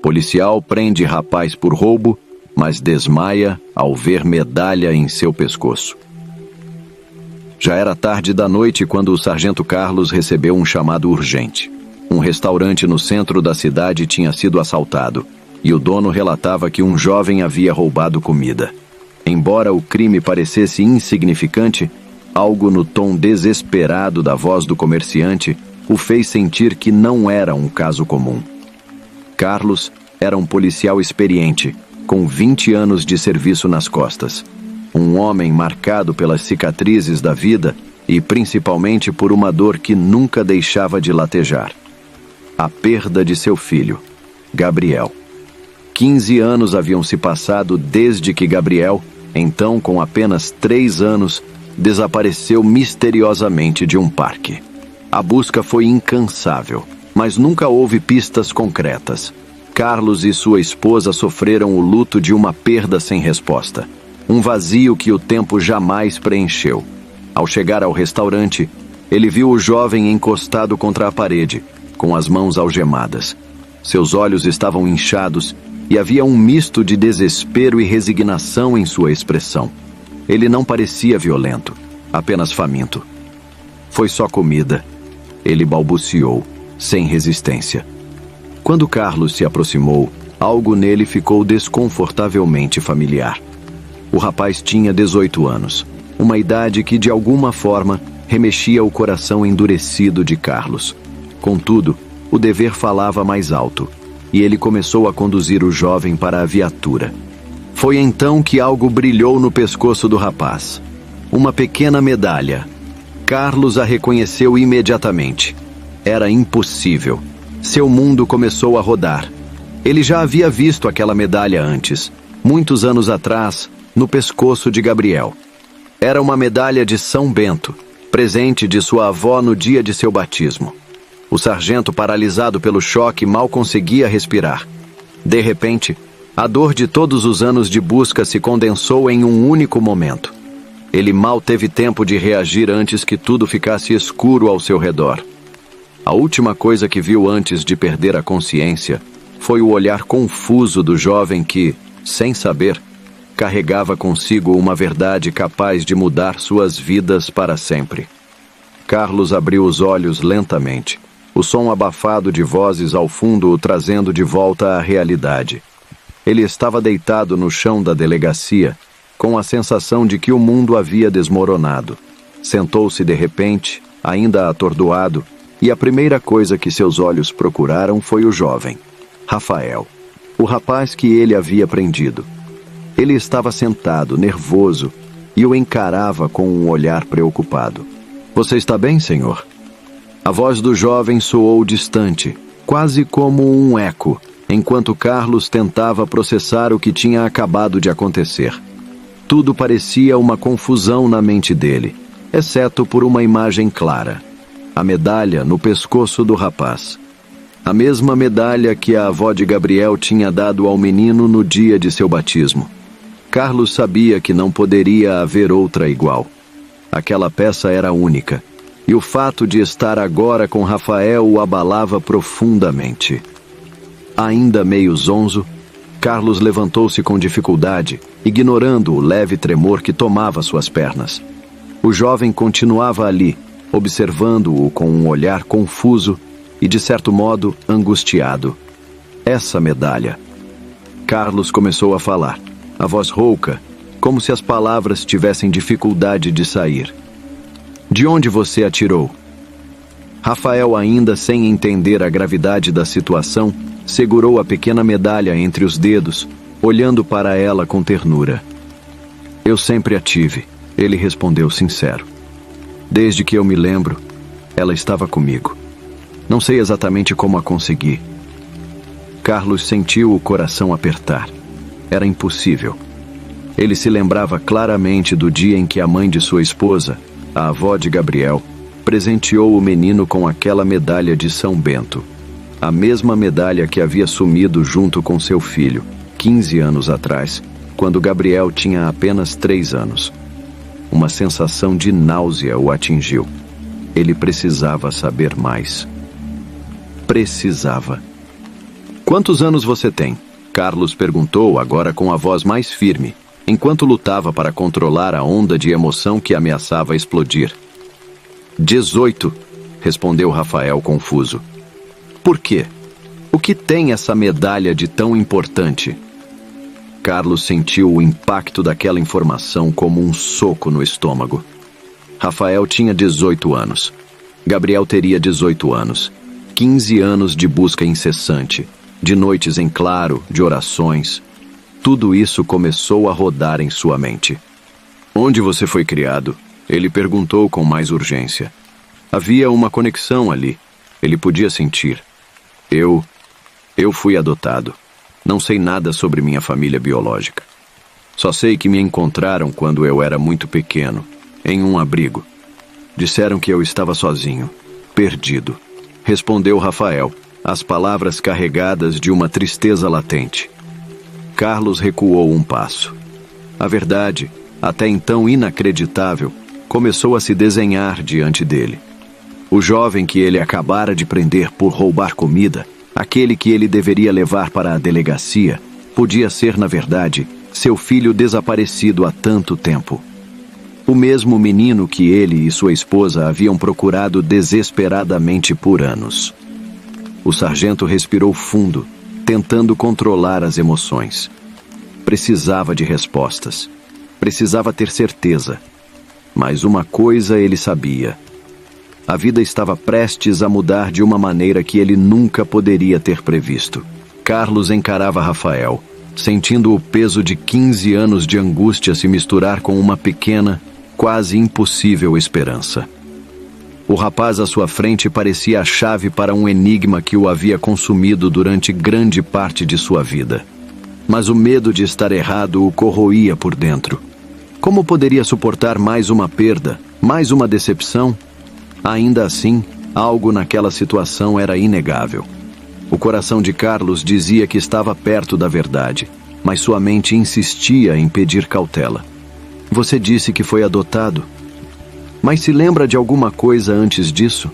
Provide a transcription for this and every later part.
Policial prende rapaz por roubo, mas desmaia ao ver medalha em seu pescoço. Já era tarde da noite quando o sargento Carlos recebeu um chamado urgente. Um restaurante no centro da cidade tinha sido assaltado, e o dono relatava que um jovem havia roubado comida. Embora o crime parecesse insignificante, algo no tom desesperado da voz do comerciante o fez sentir que não era um caso comum. Carlos era um policial experiente, com 20 anos de serviço nas costas. Um homem marcado pelas cicatrizes da vida e principalmente por uma dor que nunca deixava de latejar. A perda de seu filho, Gabriel. 15 anos haviam se passado desde que Gabriel, então com apenas 3 anos, desapareceu misteriosamente de um parque. A busca foi incansável, mas nunca houve pistas concretas. Carlos e sua esposa sofreram o luto de uma perda sem resposta. Um vazio que o tempo jamais preencheu. Ao chegar ao restaurante, ele viu o jovem encostado contra a parede, com as mãos algemadas. Seus olhos estavam inchados e havia um misto de desespero e resignação em sua expressão. Ele não parecia violento, apenas faminto. Foi só comida. Ele balbuciou, sem resistência. Quando Carlos se aproximou, algo nele ficou desconfortavelmente familiar. O rapaz tinha 18 anos, uma idade que de alguma forma remexia o coração endurecido de Carlos. Contudo, o dever falava mais alto, e ele começou a conduzir o jovem para a viatura. Foi então que algo brilhou no pescoço do rapaz. Uma pequena medalha. Carlos a reconheceu imediatamente. Era impossível. Seu mundo começou a rodar. Ele já havia visto aquela medalha antes, muitos anos atrás, no pescoço de Gabriel. Era uma medalha de São Bento, presente de sua avó no dia de seu batismo. O sargento, paralisado pelo choque, mal conseguia respirar. De repente, a dor de todos os anos de busca se condensou em um único momento. Ele mal teve tempo de reagir antes que tudo ficasse escuro ao seu redor. A última coisa que viu antes de perder a consciência foi o olhar confuso do jovem que, sem saber, carregava consigo uma verdade capaz de mudar suas vidas para sempre. Carlos abriu os olhos lentamente, o som abafado de vozes ao fundo o trazendo de volta à realidade. Ele estava deitado no chão da delegacia, com a sensação de que o mundo havia desmoronado. Sentou-se de repente, ainda atordoado, e a primeira coisa que seus olhos procuraram foi o jovem, Rafael, o rapaz que ele havia prendido. Ele estava sentado, nervoso, e o encarava com um olhar preocupado. "Você está bem, senhor?" A voz do jovem soou distante, quase como um eco, enquanto Carlos tentava processar o que tinha acabado de acontecer. Tudo parecia uma confusão na mente dele, exceto por uma imagem clara. A medalha no pescoço do rapaz. A mesma medalha que a avó de Gabriel tinha dado ao menino no dia de seu batismo. Carlos sabia que não poderia haver outra igual. Aquela peça era única, e o fato de estar agora com Rafael o abalava profundamente. Ainda meio zonzo, Carlos levantou-se com dificuldade, ignorando o leve tremor que tomava suas pernas. O jovem continuava ali, observando-o com um olhar confuso e, de certo modo, angustiado. Essa medalha. Carlos começou a falar, a voz rouca, como se as palavras tivessem dificuldade de sair. "De onde você atirou?" Rafael, ainda sem entender a gravidade da situação, segurou a pequena medalha entre os dedos, olhando para ela com ternura. "Eu sempre a tive", ele respondeu sincero. "Desde que eu me lembro, ela estava comigo. Não sei exatamente como a consegui." Carlos sentiu o coração apertar. Era impossível. Ele se lembrava claramente do dia em que a mãe de sua esposa, a avó de Gabriel, presenteou o menino com aquela medalha de São Bento. A mesma medalha que havia sumido junto com seu filho, 15 anos atrás, quando Gabriel tinha apenas 3 anos. Uma sensação de náusea o atingiu. Ele precisava saber mais. Precisava. Quantos anos você tem? Carlos perguntou, agora com a voz mais firme, enquanto lutava para controlar a onda de emoção que ameaçava explodir. 18, respondeu Rafael confuso. Por quê? O que tem essa medalha de tão importante? Carlos sentiu o impacto daquela informação como um soco no estômago. Rafael tinha 18 anos. Gabriel teria 18 anos. 15 anos de busca incessante, de noites em claro, de orações. Tudo isso começou a rodar em sua mente. Onde você foi criado? Ele perguntou com mais urgência. Havia uma conexão ali. Ele podia sentir. Eu fui adotado. Não sei nada sobre minha família biológica. Só sei que me encontraram quando eu era muito pequeno, em um abrigo. Disseram que eu estava sozinho, perdido. Respondeu Rafael, as palavras carregadas de uma tristeza latente. Carlos recuou um passo. A verdade, até então inacreditável, começou a se desenhar diante dele. O jovem que ele acabara de prender por roubar comida, aquele que ele deveria levar para a delegacia, podia ser, na verdade, seu filho desaparecido há tanto tempo. O mesmo menino que ele e sua esposa haviam procurado desesperadamente por anos. O sargento respirou fundo, tentando controlar as emoções. Precisava de respostas. Precisava ter certeza. Mas uma coisa ele sabia. A vida estava prestes a mudar de uma maneira que ele nunca poderia ter previsto. Carlos encarava Rafael, sentindo o peso de 15 anos de angústia se misturar com uma pequena, quase impossível esperança. O rapaz à sua frente parecia a chave para um enigma que o havia consumido durante grande parte de sua vida. Mas o medo de estar errado o corroía por dentro. Como poderia suportar mais uma perda, mais uma decepção? Ainda assim, algo naquela situação era inegável. O coração de Carlos dizia que estava perto da verdade, mas sua mente insistia em pedir cautela. Você disse que foi adotado. Mas se lembra de alguma coisa antes disso?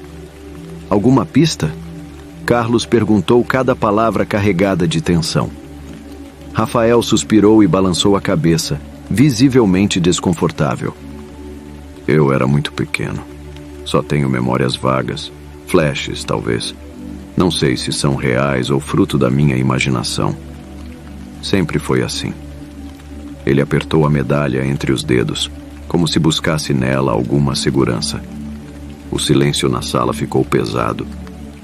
Alguma pista? Carlos perguntou, cada palavra carregada de tensão. Rafael suspirou e balançou a cabeça, visivelmente desconfortável. Eu era muito pequeno. Só tenho memórias vagas, flashes, talvez. Não sei se são reais ou fruto da minha imaginação. Sempre foi assim. Ele apertou a medalha entre os dedos, como se buscasse nela alguma segurança. O silêncio na sala ficou pesado.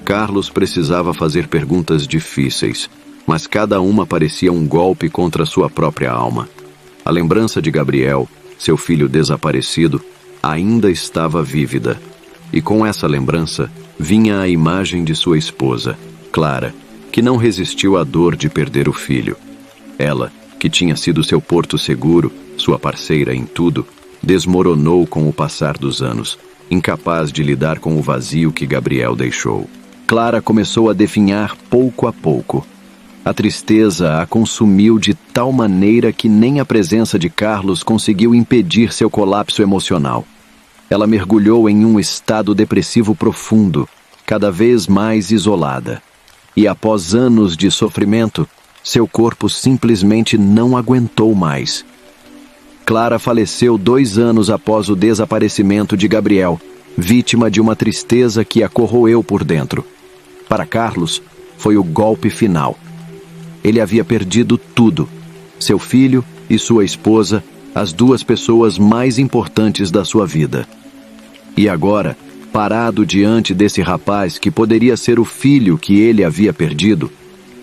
Carlos precisava fazer perguntas difíceis, mas cada uma parecia um golpe contra sua própria alma. A lembrança de Gabriel, seu filho desaparecido, ainda estava vívida. E com essa lembrança vinha a imagem de sua esposa, Clara, que não resistiu à dor de perder o filho. Ela, que tinha sido seu porto seguro, sua parceira em tudo, desmoronou com o passar dos anos, incapaz de lidar com o vazio que Gabriel deixou. Clara começou a definhar pouco a pouco. A tristeza a consumiu de tal maneira que nem a presença de Carlos conseguiu impedir seu colapso emocional. Ela mergulhou em um estado depressivo profundo, cada vez mais isolada. E após anos de sofrimento, seu corpo simplesmente não aguentou mais. Clara faleceu 2 anos após o desaparecimento de Gabriel, vítima de uma tristeza que a corroeu por dentro. Para Carlos, foi o golpe final. Ele havia perdido tudo: seu filho e sua esposa, as 2 pessoas mais importantes da sua vida. E agora, parado diante desse rapaz que poderia ser o filho que ele havia perdido,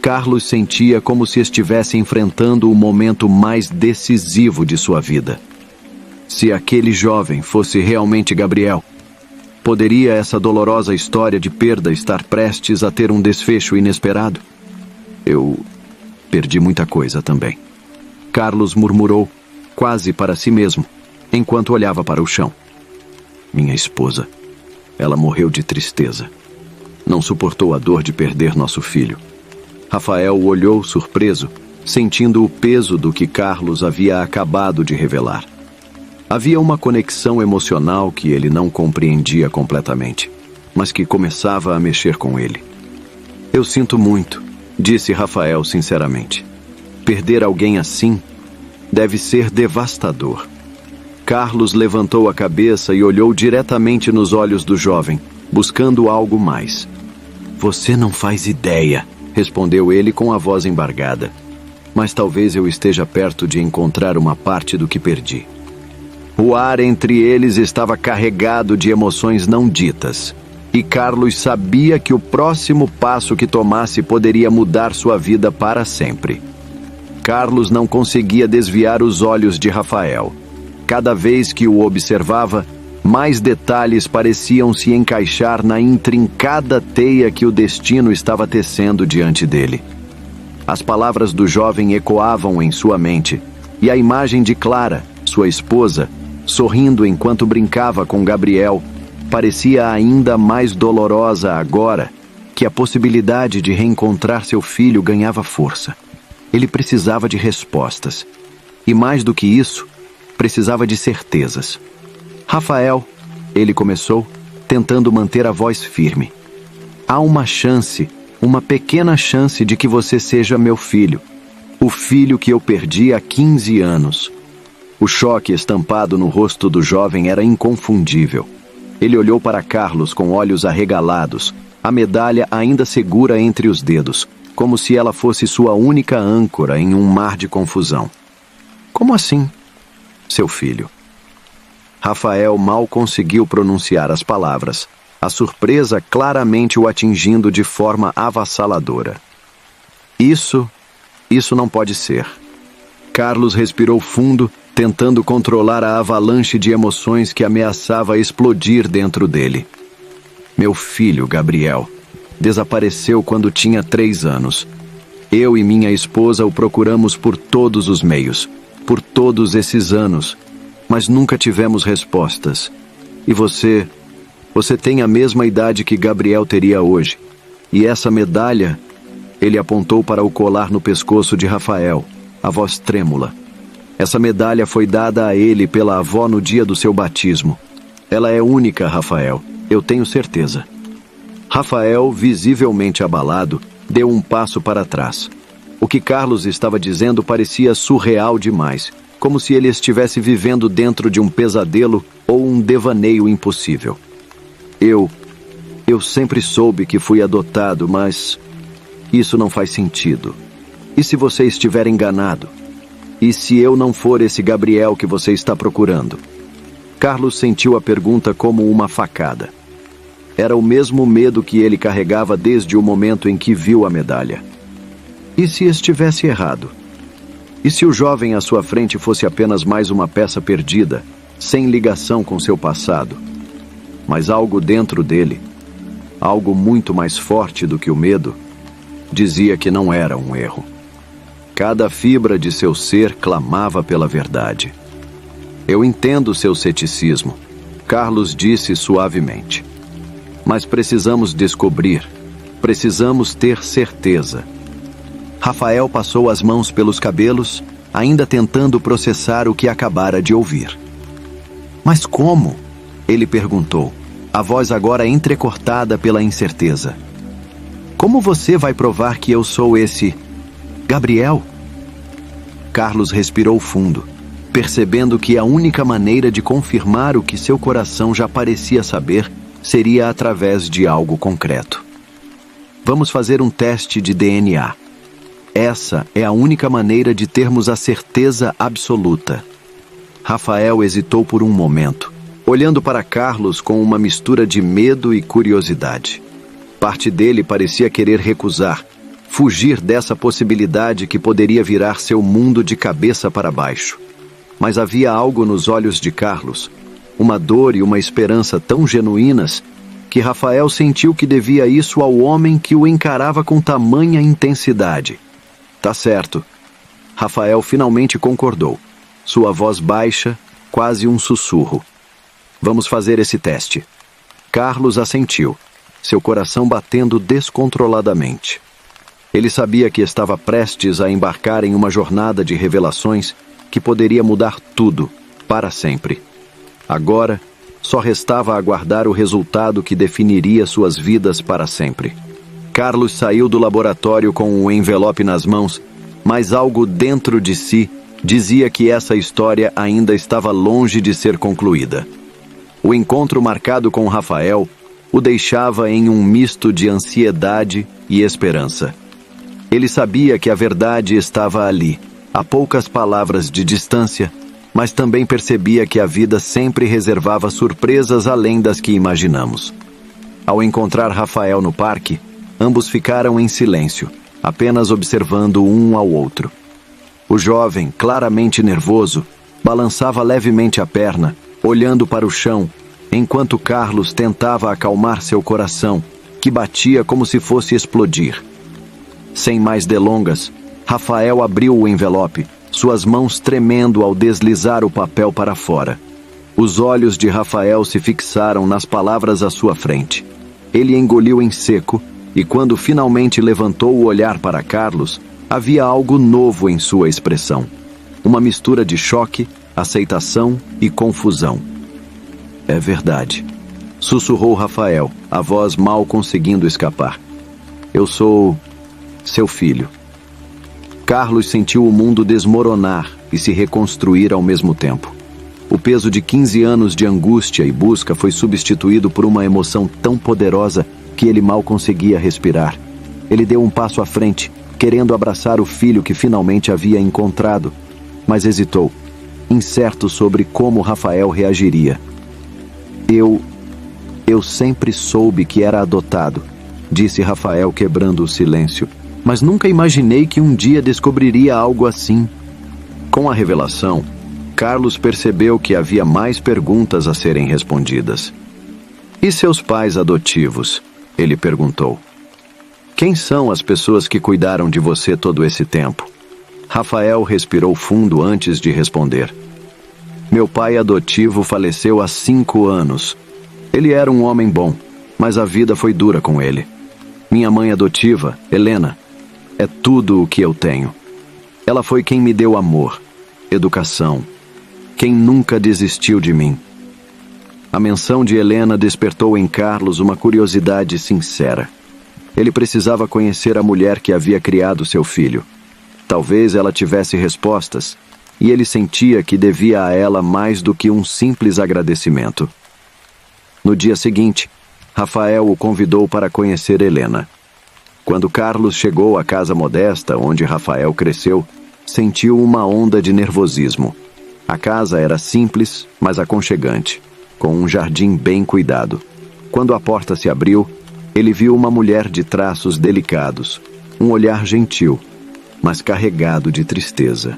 Carlos sentia como se estivesse enfrentando o momento mais decisivo de sua vida. Se aquele jovem fosse realmente Gabriel, poderia essa dolorosa história de perda estar prestes a ter um desfecho inesperado? Eu perdi muita coisa também. Carlos murmurou, quase para si mesmo, enquanto olhava para o chão. Minha esposa. Ela morreu de tristeza. Não suportou a dor de perder nosso filho. Rafael olhou surpreso, sentindo o peso do que Carlos havia acabado de revelar. Havia uma conexão emocional que ele não compreendia completamente, mas que começava a mexer com ele. Eu sinto muito, disse Rafael sinceramente. Perder alguém assim deve ser devastador. Carlos levantou a cabeça e olhou diretamente nos olhos do jovem, buscando algo mais. Você não faz ideia, respondeu ele com a voz embargada. Mas talvez eu esteja perto de encontrar uma parte do que perdi. O ar entre eles estava carregado de emoções não ditas. E Carlos sabia que o próximo passo que tomasse poderia mudar sua vida para sempre. Carlos não conseguia desviar os olhos de Rafael. Cada vez que o observava, mais detalhes pareciam se encaixar na intrincada teia que o destino estava tecendo diante dele. As palavras do jovem ecoavam em sua mente, e a imagem de Clara, sua esposa, sorrindo enquanto brincava com Gabriel, parecia ainda mais dolorosa agora que a possibilidade de reencontrar seu filho ganhava força. Ele precisava de respostas. E mais do que isso, precisava de certezas. Rafael, ele começou, tentando manter a voz firme. Há uma chance, uma pequena chance de que você seja meu filho. O filho que eu perdi há 15 anos. O choque estampado no rosto do jovem era inconfundível. Ele olhou para Carlos com olhos arregalados, a medalha ainda segura entre os dedos, como se ela fosse sua única âncora em um mar de confusão. Como assim, seu filho? Rafael mal conseguiu pronunciar as palavras, a surpresa claramente o atingindo de forma avassaladora. Isso não pode ser. Carlos respirou fundo, tentando controlar a avalanche de emoções que ameaçava explodir dentro dele. Meu filho, Gabriel, desapareceu quando tinha 3 anos. Eu e minha esposa o procuramos por todos os meios, por todos esses anos, mas nunca tivemos respostas. E você tem a mesma idade que Gabriel teria hoje. E essa medalha, ele apontou para o colar no pescoço de Rafael, a voz trêmula. Essa medalha foi dada a ele pela avó no dia do seu batismo. Ela é única, Rafael, eu tenho certeza. Rafael, visivelmente abalado, deu um passo para trás. O que Carlos estava dizendo parecia surreal demais, como se ele estivesse vivendo dentro de um pesadelo ou um devaneio impossível. Eu sempre soube que fui adotado, mas isso não faz sentido. E se você estiver enganado? E se eu não for esse Gabriel que você está procurando? Carlos sentiu a pergunta como uma facada. Era o mesmo medo que ele carregava desde o momento em que viu a medalha. E se estivesse errado? E se o jovem à sua frente fosse apenas mais uma peça perdida, sem ligação com seu passado? Mas algo dentro dele, algo muito mais forte do que o medo, dizia que não era um erro. Cada fibra de seu ser clamava pela verdade. Eu entendo seu ceticismo, Carlos disse suavemente. Mas precisamos descobrir, precisamos ter certeza. Rafael passou as mãos pelos cabelos, ainda tentando processar o que acabara de ouvir. Mas como? Ele perguntou, a voz agora entrecortada pela incerteza. Como você vai provar que eu sou esse Gabriel? Carlos respirou fundo, percebendo que a única maneira de confirmar o que seu coração já parecia saber seria através de algo concreto. Vamos fazer um teste de DNA. Essa é a única maneira de termos a certeza absoluta. Rafael hesitou por um momento, olhando para Carlos com uma mistura de medo e curiosidade. Parte dele parecia querer recusar, fugir dessa possibilidade que poderia virar seu mundo de cabeça para baixo. Mas havia algo nos olhos de Carlos, uma dor e uma esperança tão genuínas, que Rafael sentiu que devia isso ao homem que o encarava com tamanha intensidade. Tá certo. Rafael finalmente concordou, sua voz baixa, quase um sussurro. Vamos fazer esse teste. Carlos assentiu, seu coração batendo descontroladamente. Ele sabia que estava prestes a embarcar em uma jornada de revelações que poderia mudar tudo, para sempre. Agora, só restava aguardar o resultado que definiria suas vidas para sempre. Carlos saiu do laboratório com o envelope nas mãos, mas algo dentro de si dizia que essa história ainda estava longe de ser concluída. O encontro marcado com Rafael o deixava em um misto de ansiedade e esperança. Ele sabia que a verdade estava ali, a poucas palavras de distância, mas também percebia que a vida sempre reservava surpresas além das que imaginamos. Ao encontrar Rafael no parque, ambos ficaram em silêncio, apenas observando um ao outro. O jovem, claramente nervoso, balançava levemente a perna, olhando para o chão, enquanto Carlos tentava acalmar seu coração, que batia como se fosse explodir. Sem mais delongas, Rafael abriu o envelope, suas mãos tremendo ao deslizar o papel para fora. Os olhos de Rafael se fixaram nas palavras à sua frente. Ele engoliu em seco, e quando finalmente levantou o olhar para Carlos, havia algo novo em sua expressão. Uma mistura de choque, aceitação e confusão. É verdade, sussurrou Rafael, a voz mal conseguindo escapar. Eu sou seu filho. Carlos sentiu o mundo desmoronar e se reconstruir ao mesmo tempo. O peso de 15 anos de angústia e busca foi substituído por uma emoção tão poderosa que ele mal conseguia respirar. Ele deu um passo à frente, querendo abraçar o filho que finalmente havia encontrado, mas hesitou, incerto sobre como Rafael reagiria. Eu sempre soube que era adotado, disse Rafael quebrando o silêncio, mas nunca imaginei que um dia descobriria algo assim. Com a revelação, Carlos percebeu que havia mais perguntas a serem respondidas. E seus pais adotivos? Ele perguntou. Quem são as pessoas que cuidaram de você todo esse tempo? Rafael respirou fundo antes de responder. Meu pai adotivo faleceu há 5 anos. Ele era um homem bom, mas a vida foi dura com ele. Minha mãe adotiva, Helena, é tudo o que eu tenho. Ela foi quem me deu amor, educação, quem nunca desistiu de mim. A menção de Helena despertou em Carlos uma curiosidade sincera. Ele precisava conhecer a mulher que havia criado seu filho. Talvez ela tivesse respostas, e ele sentia que devia a ela mais do que um simples agradecimento. No dia seguinte, Rafael o convidou para conhecer Helena. Quando Carlos chegou à casa modesta onde Rafael cresceu, sentiu uma onda de nervosismo. A casa era simples, mas aconchegante, com um jardim bem cuidado. Quando a porta se abriu, ele viu uma mulher de traços delicados, um olhar gentil, mas carregado de tristeza.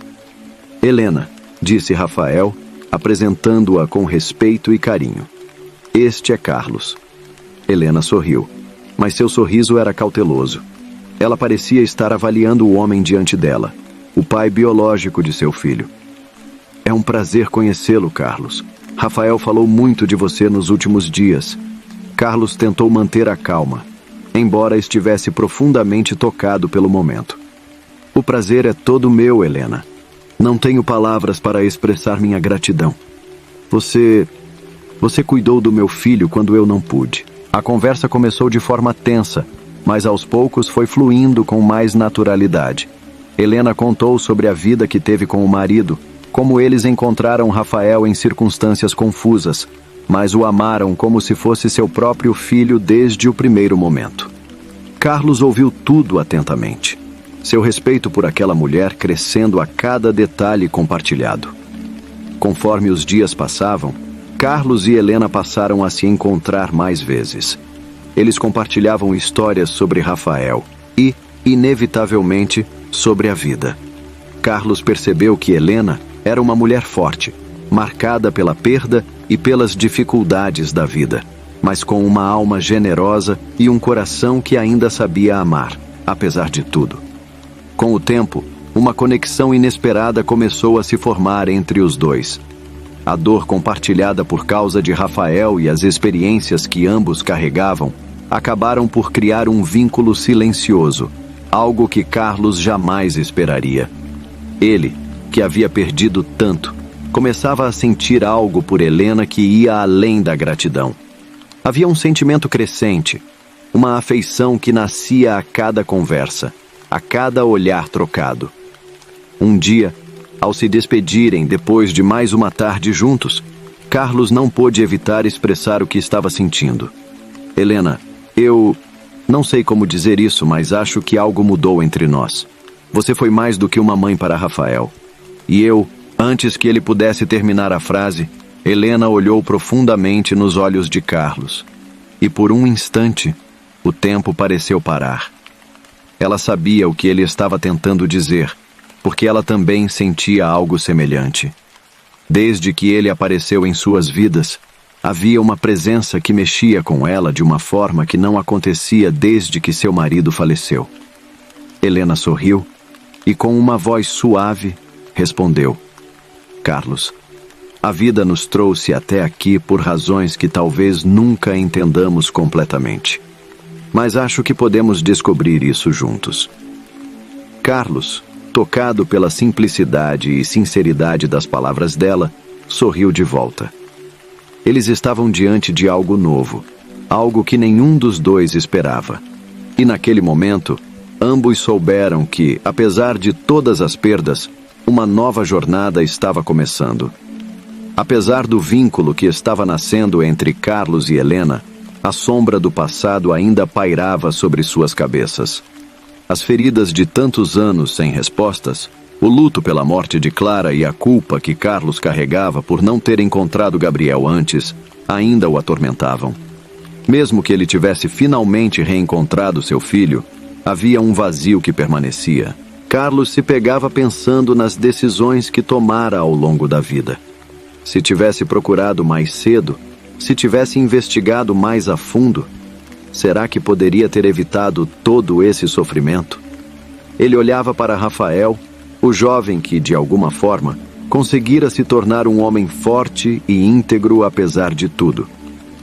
Helena, disse Rafael, apresentando-a com respeito e carinho. Este é Carlos. Helena sorriu, mas seu sorriso era cauteloso. Ela parecia estar avaliando o homem diante dela, o pai biológico de seu filho. É um prazer conhecê-lo, Carlos. Rafael falou muito de você nos últimos dias. Carlos tentou manter a calma, embora estivesse profundamente tocado pelo momento. O prazer é todo meu, Helena. Não tenho palavras para expressar minha gratidão. Você cuidou do meu filho quando eu não pude. A conversa começou de forma tensa, mas aos poucos foi fluindo com mais naturalidade. Helena contou sobre a vida que teve com o marido, como eles encontraram Rafael em circunstâncias confusas, mas o amaram como se fosse seu próprio filho desde o primeiro momento. Carlos ouviu tudo atentamente, seu respeito por aquela mulher crescendo a cada detalhe compartilhado. Conforme os dias passavam, Carlos e Helena passaram a se encontrar mais vezes. Eles compartilhavam histórias sobre Rafael e, inevitavelmente, sobre a vida. Carlos percebeu que Helena era uma mulher forte, marcada pela perda e pelas dificuldades da vida, mas com uma alma generosa e um coração que ainda sabia amar, apesar de tudo. Com o tempo, uma conexão inesperada começou a se formar entre os dois. A dor compartilhada por causa de Rafael e as experiências que ambos carregavam acabaram por criar um vínculo silencioso, algo que Carlos jamais esperaria. Ele, que havia perdido tanto, começava a sentir algo por Helena que ia além da gratidão. Havia um sentimento crescente, uma afeição que nascia a cada conversa, a cada olhar trocado. Um dia, ao se despedirem depois de mais uma tarde juntos, Carlos não pôde evitar expressar o que estava sentindo. Helena, eu não sei como dizer isso, mas acho que algo mudou entre nós. Você foi mais do que uma mãe para Rafael. E eu, antes que ele pudesse terminar a frase, Helena olhou profundamente nos olhos de Carlos. E por um instante, o tempo pareceu parar. Ela sabia o que ele estava tentando dizer, porque ela também sentia algo semelhante. Desde que ele apareceu em suas vidas, havia uma presença que mexia com ela de uma forma que não acontecia desde que seu marido faleceu. Helena sorriu e, com uma voz suave, respondeu: Carlos, a vida nos trouxe até aqui por razões que talvez nunca entendamos completamente. Mas acho que podemos descobrir isso juntos. Carlos, tocado pela simplicidade e sinceridade das palavras dela, sorriu de volta. Eles estavam diante de algo novo, algo que nenhum dos dois esperava. E naquele momento, ambos souberam que, apesar de todas as perdas, uma nova jornada estava começando. Apesar do vínculo que estava nascendo entre Carlos e Helena, a sombra do passado ainda pairava sobre suas cabeças. As feridas de tantos anos sem respostas, o luto pela morte de Clara e a culpa que Carlos carregava por não ter encontrado Gabriel antes, ainda o atormentavam. Mesmo que ele tivesse finalmente reencontrado seu filho, havia um vazio que permanecia. Carlos se pegava pensando nas decisões que tomara ao longo da vida. Se tivesse procurado mais cedo, se tivesse investigado mais a fundo, será que poderia ter evitado todo esse sofrimento? Ele olhava para Rafael, o jovem que, de alguma forma, conseguira se tornar um homem forte e íntegro apesar de tudo,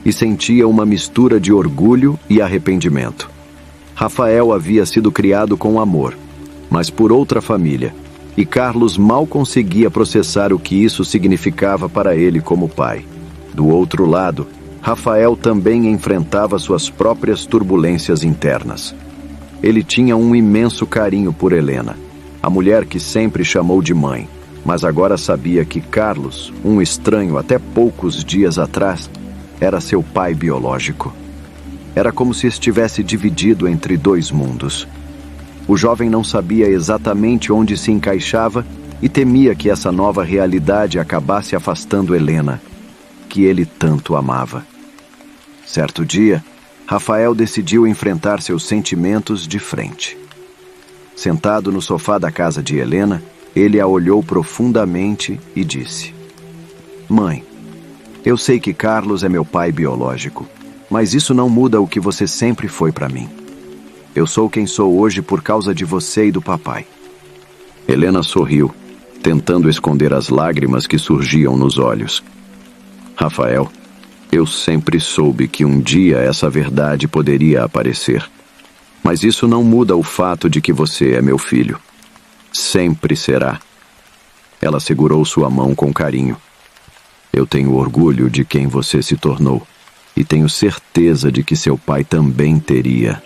e sentia uma mistura de orgulho e arrependimento. Rafael havia sido criado com amor, mas por outra família, e Carlos mal conseguia processar o que isso significava para ele como pai. Do outro lado, Rafael também enfrentava suas próprias turbulências internas. Ele tinha um imenso carinho por Helena, a mulher que sempre chamou de mãe, mas agora sabia que Carlos, um estranho até poucos dias atrás, era seu pai biológico. Era como se estivesse dividido entre dois mundos. O jovem não sabia exatamente onde se encaixava e temia que essa nova realidade acabasse afastando Helena, que ele tanto amava. Certo dia, Rafael decidiu enfrentar seus sentimentos de frente. Sentado no sofá da casa de Helena, ele a olhou profundamente e disse: Mãe, eu sei que Carlos é meu pai biológico, mas isso não muda o que você sempre foi para mim. Eu sou quem sou hoje por causa de você e do papai. Helena sorriu, tentando esconder as lágrimas que surgiam nos olhos. Rafael, eu sempre soube que um dia essa verdade poderia aparecer. Mas isso não muda o fato de que você é meu filho. Sempre será. Ela segurou sua mão com carinho. Eu tenho orgulho de quem você se tornou, e tenho certeza de que seu pai também teria.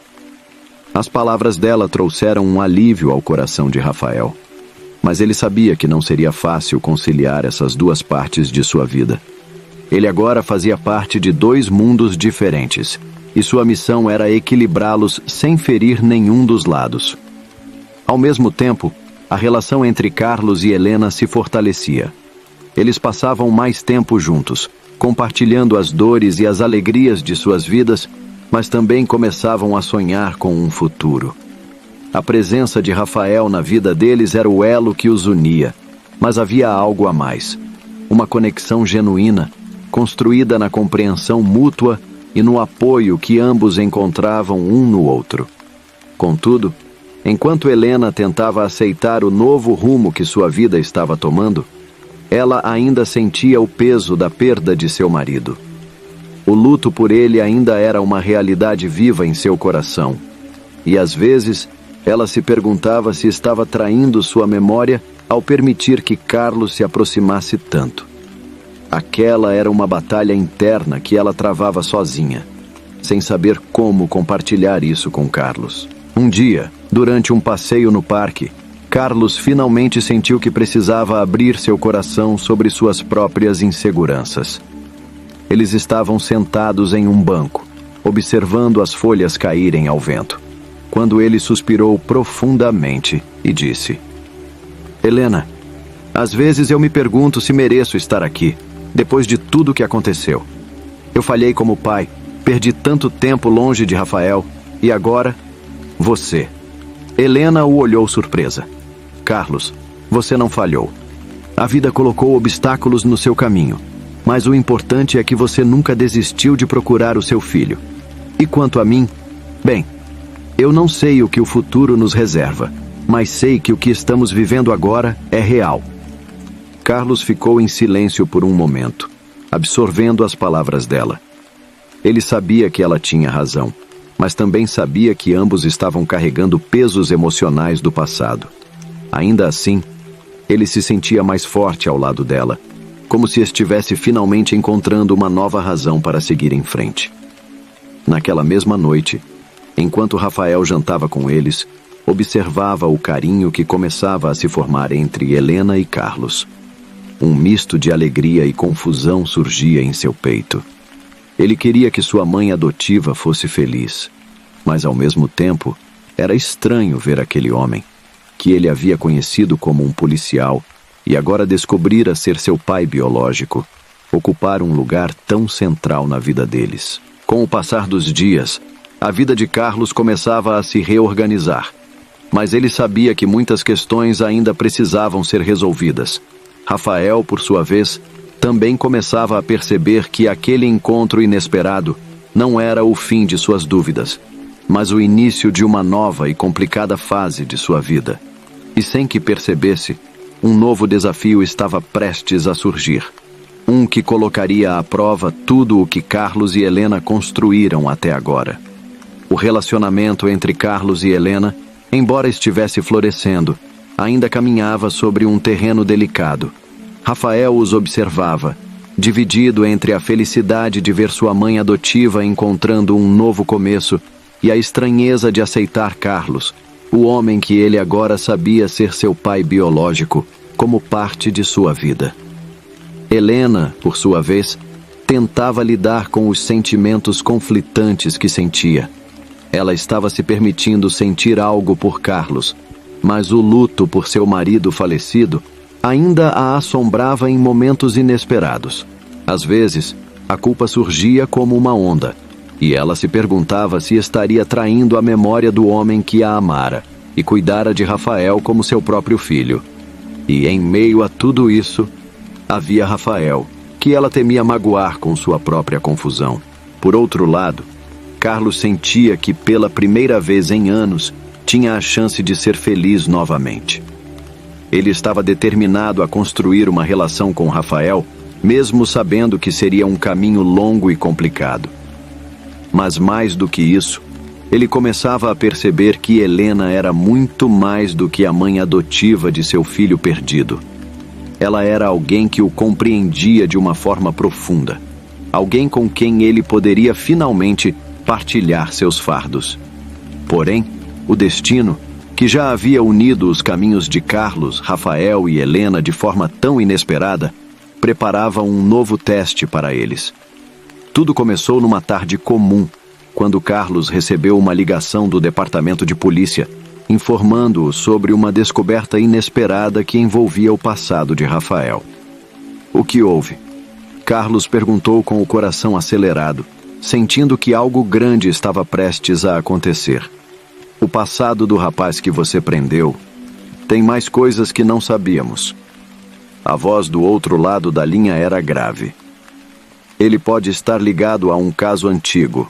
As palavras dela trouxeram um alívio ao coração de Rafael. Mas ele sabia que não seria fácil conciliar essas duas partes de sua vida. Ele agora fazia parte de dois mundos diferentes, e sua missão era equilibrá-los sem ferir nenhum dos lados. Ao mesmo tempo, a relação entre Carlos e Helena se fortalecia. Eles passavam mais tempo juntos, compartilhando as dores e as alegrias de suas vidas, mas também começavam a sonhar com um futuro. A presença de Rafael na vida deles era o elo que os unia, mas havia algo a mais, uma conexão genuína, construída na compreensão mútua e no apoio que ambos encontravam um no outro. Contudo, enquanto Helena tentava aceitar o novo rumo que sua vida estava tomando, ela ainda sentia o peso da perda de seu marido. O luto por ele ainda era uma realidade viva em seu coração, e às vezes ela se perguntava se estava traindo sua memória ao permitir que Carlos se aproximasse tanto. Aquela era uma batalha interna que ela travava sozinha. sem saber como compartilhar isso com Carlos. Um dia, durante um passeio no parque, Carlos finalmente sentiu que precisava abrir seu coração sobre suas próprias inseguranças. Eles estavam sentados em um banco, observando as folhas caírem ao vento, quando ele suspirou profundamente e disse: Helena, às vezes eu me pergunto se mereço estar aqui, depois de tudo que aconteceu. Eu falhei como pai, perdi tanto tempo longe de Rafael, e agora, você. Helena o olhou surpresa. Carlos, você não falhou. A vida colocou obstáculos no seu caminho, mas o importante é que você nunca desistiu de procurar o seu filho. E quanto a mim, bem, eu não sei o que o futuro nos reserva, mas sei que o que estamos vivendo agora é real. Carlos ficou em silêncio por um momento, absorvendo as palavras dela. Ele sabia que ela tinha razão, mas também sabia que ambos estavam carregando pesos emocionais do passado. Ainda assim, ele se sentia mais forte ao lado dela, como se estivesse finalmente encontrando uma nova razão para seguir em frente. Naquela mesma noite, enquanto Rafael jantava com eles, observava o carinho que começava a se formar entre Helena e Carlos. Um misto de alegria e confusão surgia em seu peito. Ele queria que sua mãe adotiva fosse feliz, mas ao mesmo tempo era estranho ver aquele homem, que ele havia conhecido como um policial e agora descobrira ser seu pai biológico, ocupar um lugar tão central na vida deles. Com o passar dos dias, a vida de Carlos começava a se reorganizar, mas ele sabia que muitas questões ainda precisavam ser resolvidas. Rafael, por sua vez, também começava a perceber que aquele encontro inesperado não era o fim de suas dúvidas, mas o início de uma nova e complicada fase de sua vida. E sem que percebesse, um novo desafio estava prestes a surgir. Um que colocaria à prova tudo o que Carlos e Helena construíram até agora. O relacionamento entre Carlos e Helena, embora estivesse florescendo, ainda caminhava sobre um terreno delicado. Rafael os observava, dividido entre a felicidade de ver sua mãe adotiva encontrando um novo começo e a estranheza de aceitar Carlos, o homem que ele agora sabia ser seu pai biológico, como parte de sua vida. Helena, por sua vez, tentava lidar com os sentimentos conflitantes que sentia. Ela estava se permitindo sentir algo por Carlos, mas o luto por seu marido falecido ainda a assombrava em momentos inesperados. Às vezes, a culpa surgia como uma onda, e ela se perguntava se estaria traindo a memória do homem que a amara e cuidara de Rafael como seu próprio filho. E em meio a tudo isso, havia Rafael, que ela temia magoar com sua própria confusão. Por outro lado, Carlos sentia que pela primeira vez em anos tinha a chance de ser feliz novamente. Ele estava determinado a construir uma relação com Rafael, mesmo sabendo que seria um caminho longo e complicado. Mas mais do que isso, ele começava a perceber que Helena era muito mais do que a mãe adotiva de seu filho perdido. Ela era alguém que o compreendia de uma forma profunda, alguém com quem ele poderia finalmente partilhar seus fardos. Porém, o destino, que já havia unido os caminhos de Carlos, Rafael e Helena de forma tão inesperada, preparava um novo teste para eles. Tudo começou numa tarde comum, quando Carlos recebeu uma ligação do departamento de polícia, informando-o sobre uma descoberta inesperada que envolvia o passado de Rafael. O que houve? Carlos perguntou com o coração acelerado, sentindo que algo grande estava prestes a acontecer. O passado do rapaz que você prendeu tem mais coisas que não sabíamos. A voz do outro lado da linha era grave. Ele pode estar ligado a um caso antigo,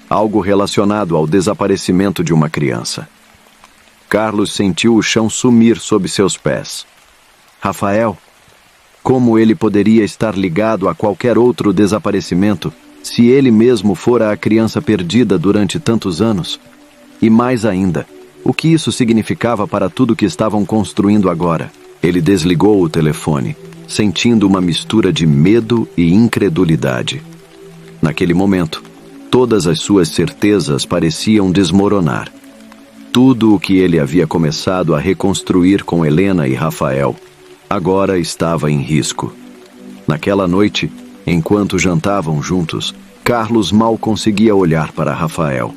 algo relacionado ao desaparecimento de uma criança. Carlos sentiu o chão sumir sob seus pés. Rafael? Como ele poderia estar ligado a qualquer outro desaparecimento se ele mesmo fora a criança perdida durante tantos anos? E mais ainda, o que isso significava para tudo que estavam construindo agora? Ele desligou o telefone, sentindo uma mistura de medo e incredulidade. Naquele momento, Todas as suas certezas pareciam desmoronar. Tudo o que ele havia começado a reconstruir com Helena e Rafael agora estava em risco. Naquela noite, enquanto jantavam juntos, Carlos mal conseguia olhar para Rafael.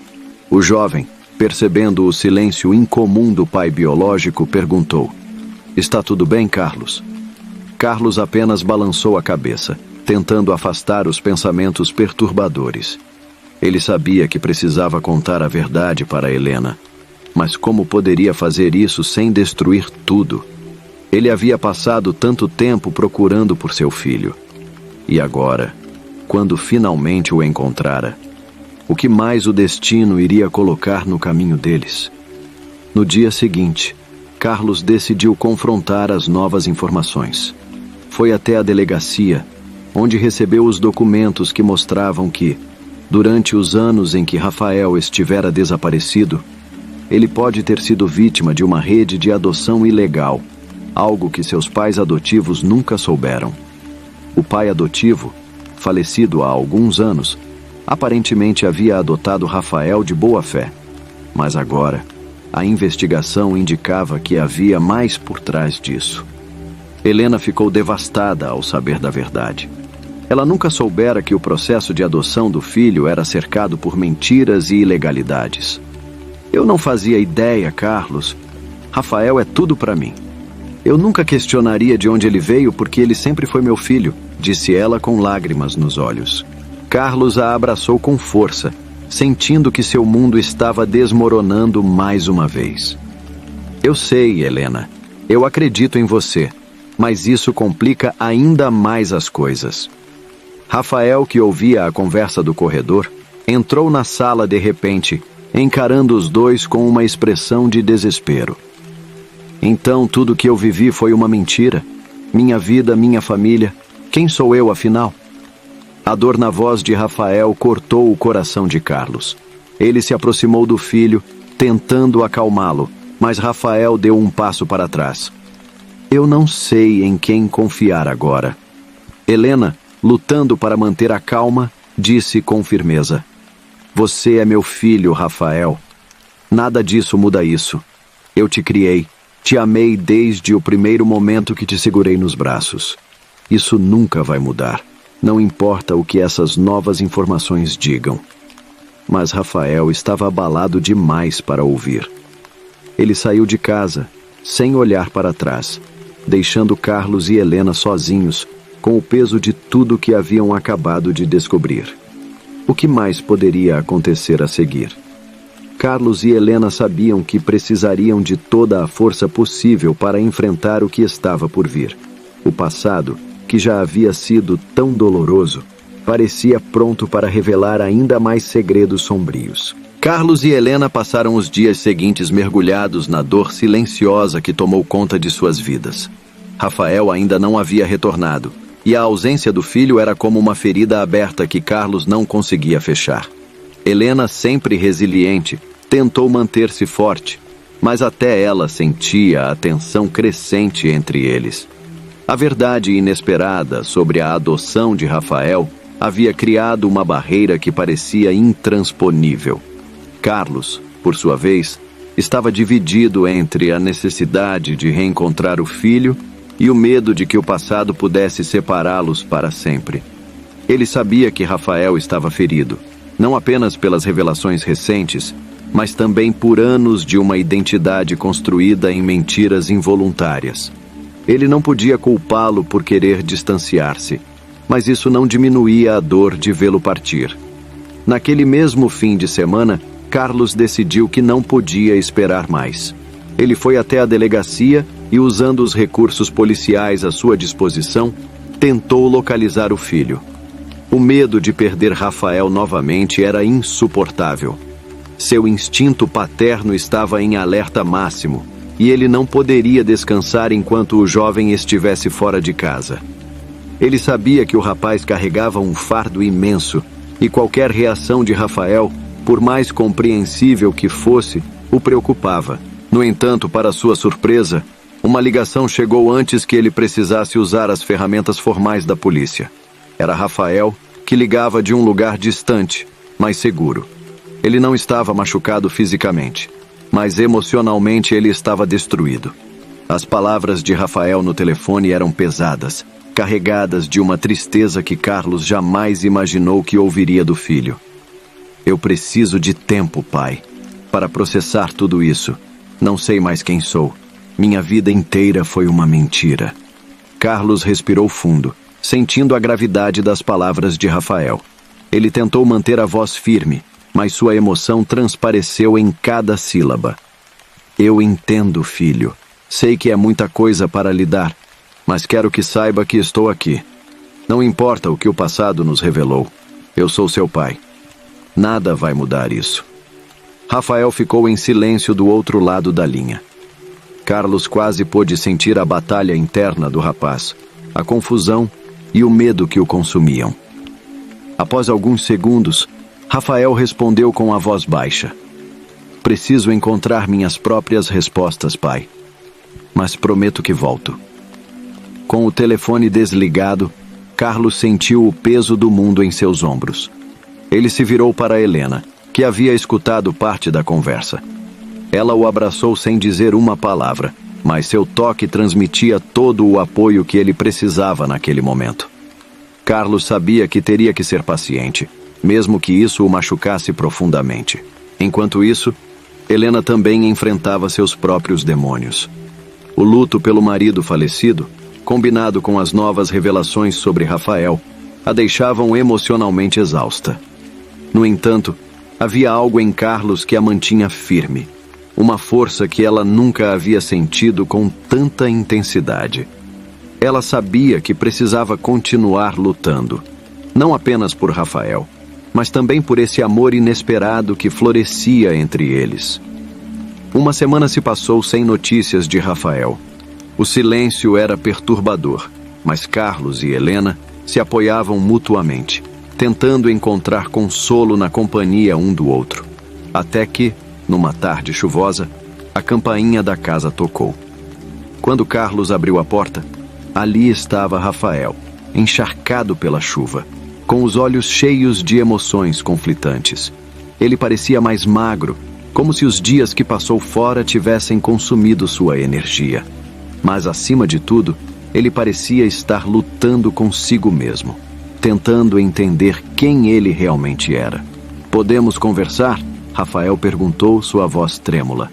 O jovem, percebendo o silêncio incomum do pai biológico, perguntou: "Está tudo bem, Carlos?" Carlos apenas balançou a cabeça, tentando afastar os pensamentos perturbadores. Ele sabia que precisava contar a verdade para Helena, mas como poderia fazer isso sem destruir tudo? Ele havia passado tanto tempo procurando por seu filho. E agora, quando finalmente o encontrara, o que mais o destino iria colocar no caminho deles? No dia seguinte, Carlos decidiu confrontar as novas informações. Foi até a delegacia, onde recebeu os documentos que mostravam que, durante os anos em que Rafael estivera desaparecido, ele pode ter sido vítima de uma rede de adoção ilegal, algo que seus pais adotivos nunca souberam. O pai adotivo, falecido há alguns anos, aparentemente havia adotado Rafael de boa fé, mas agora a investigação indicava que havia mais por trás disso. Helena ficou devastada ao saber da verdade. Ela nunca soubera que o processo de adoção do filho era cercado por mentiras e ilegalidades. "Eu não fazia ideia, Carlos. Rafael é tudo para mim. Eu nunca questionaria de onde ele veio porque ele sempre foi meu filho", disse ela com lágrimas nos olhos. Carlos a abraçou com força, sentindo que seu mundo estava desmoronando mais uma vez. "Eu sei, Helena. Eu acredito em você, mas isso complica ainda mais as coisas." Rafael, que ouvia a conversa do corredor, entrou na sala de repente, encarando os dois com uma expressão de desespero. "Então tudo que eu vivi foi uma mentira? Minha vida, minha família, quem sou eu afinal?" A dor na voz de Rafael cortou o coração de Carlos. Ele se aproximou do filho, tentando acalmá-lo, mas Rafael deu um passo para trás. "Eu não sei em quem confiar agora." Helena, lutando para manter a calma, disse com firmeza: "Você é meu filho, Rafael. Nada disso muda isso. Eu te criei, te amei desde o primeiro momento que te segurei nos braços. Isso nunca vai mudar, não importa o que essas novas informações digam." Mas Rafael estava abalado demais para ouvir. Ele saiu de casa, sem olhar para trás, deixando Carlos e Helena sozinhos, com o peso de tudo que haviam acabado de descobrir. O que mais poderia acontecer a seguir? Carlos e Helena sabiam que precisariam de toda a força possível para enfrentar o que estava por vir. O passado, que já havia sido tão doloroso, parecia pronto para revelar ainda mais segredos sombrios. Carlos e Helena passaram os dias seguintes mergulhados na dor silenciosa que tomou conta de suas vidas. Rafael ainda não havia retornado, e a ausência do filho era como uma ferida aberta que Carlos não conseguia fechar. Helena, sempre resiliente, tentou manter-se forte, mas até ela sentia a tensão crescente entre eles. A verdade inesperada sobre a adoção de Rafael havia criado uma barreira que parecia intransponível. Carlos, por sua vez, estava dividido entre a necessidade de reencontrar o filho e o medo de que o passado pudesse separá-los para sempre. Ele sabia que Rafael estava ferido, não apenas pelas revelações recentes, mas também por anos de uma identidade construída em mentiras involuntárias. Ele não podia culpá-lo por querer distanciar-se, mas isso não diminuía a dor de vê-lo partir. Naquele mesmo fim de semana, Carlos decidiu que não podia esperar mais. Ele foi até a delegacia e, usando os recursos policiais à sua disposição, tentou localizar o filho. O medo de perder Rafael novamente era insuportável. Seu instinto paterno estava em alerta máximo, e ele não poderia descansar enquanto o jovem estivesse fora de casa. Ele sabia que o rapaz carregava um fardo imenso, e qualquer reação de Rafael, por mais compreensível que fosse, o preocupava. No entanto, para sua surpresa, uma ligação chegou antes que ele precisasse usar as ferramentas formais da polícia. Era Rafael, que ligava de um lugar distante, mas seguro. Ele não estava machucado fisicamente, mas emocionalmente ele estava destruído. As palavras de Rafael no telefone eram pesadas, carregadas de uma tristeza que Carlos jamais imaginou que ouviria do filho. Eu preciso de tempo, pai, para processar tudo isso. Não sei mais quem sou. Minha vida inteira foi uma mentira. Carlos respirou fundo, sentindo a gravidade das palavras de Rafael. Ele tentou manter a voz firme, mas sua emoção transpareceu em cada sílaba. Eu entendo, filho. Sei que é muita coisa para lidar, mas quero que saiba que estou aqui. Não importa o que o passado nos revelou. Eu sou seu pai. Nada vai mudar isso. Rafael ficou em silêncio do outro lado da linha. Carlos quase pôde sentir a batalha interna do rapaz, a confusão e o medo que o consumiam. Após alguns segundos, Rafael respondeu com a voz baixa. Preciso encontrar minhas próprias respostas, pai. Mas prometo que volto. Com o telefone desligado, Carlos sentiu o peso do mundo em seus ombros. Ele se virou para Helena, que havia escutado parte da conversa. Ela o abraçou sem dizer uma palavra, mas seu toque transmitia todo o apoio que ele precisava naquele momento. Carlos sabia que teria que ser paciente, mesmo que isso o machucasse profundamente. Enquanto isso, Helena também enfrentava seus próprios demônios. O luto pelo marido falecido, combinado com as novas revelações sobre Rafael, a deixavam emocionalmente exausta. No entanto, havia algo em Carlos que a mantinha firme, uma força que ela nunca havia sentido com tanta intensidade. Ela sabia que precisava continuar lutando, não apenas por Rafael, mas também por esse amor inesperado que florescia entre eles. Uma semana se passou sem notícias de Rafael. O silêncio era perturbador, mas Carlos e Helena se apoiavam mutuamente, tentando encontrar consolo na companhia um do outro. Até que, numa tarde chuvosa, a campainha da casa tocou. Quando Carlos abriu a porta, ali estava Rafael, encharcado pela chuva, com os olhos cheios de emoções conflitantes. Ele parecia mais magro, como se os dias que passou fora tivessem consumido sua energia. Mas, acima de tudo, ele parecia estar lutando consigo mesmo, tentando entender quem ele realmente era. "Podemos conversar?" Rafael perguntou, sua voz trêmula.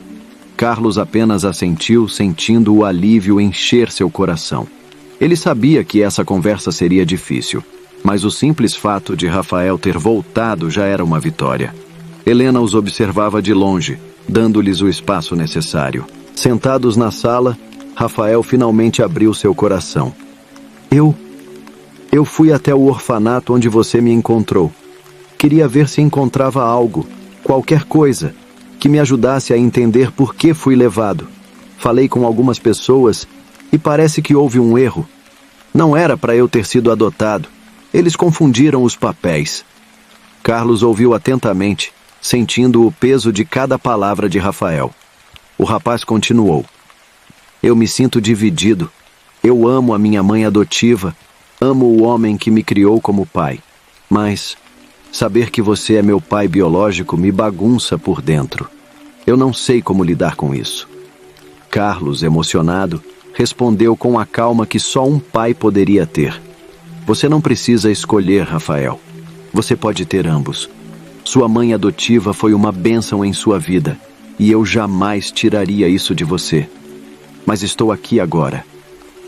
Carlos apenas assentiu, sentindo o alívio encher seu coração. Ele sabia que essa conversa seria difícil, mas o simples fato de Rafael ter voltado já era uma vitória. Helena os observava de longe, dando-lhes o espaço necessário. Sentados na sala, Rafael finalmente abriu seu coração. Eu fui até o orfanato onde você me encontrou. Queria ver se encontrava algo, qualquer coisa, que me ajudasse a entender por que fui levado. Falei com algumas pessoas e parece que houve um erro. Não era para eu ter sido adotado. Eles confundiram os papéis. Carlos ouviu atentamente, sentindo o peso de cada palavra de Rafael. O rapaz continuou. Eu me sinto dividido. Eu amo a minha mãe adotiva, amo o homem que me criou como pai. Mas saber que você é meu pai biológico me bagunça por dentro. Eu não sei como lidar com isso. Carlos, emocionado, respondeu com a calma que só um pai poderia ter. Você não precisa escolher, Rafael. Você pode ter ambos. Sua mãe adotiva foi uma bênção em sua vida, e eu jamais tiraria isso de você. Mas estou aqui agora,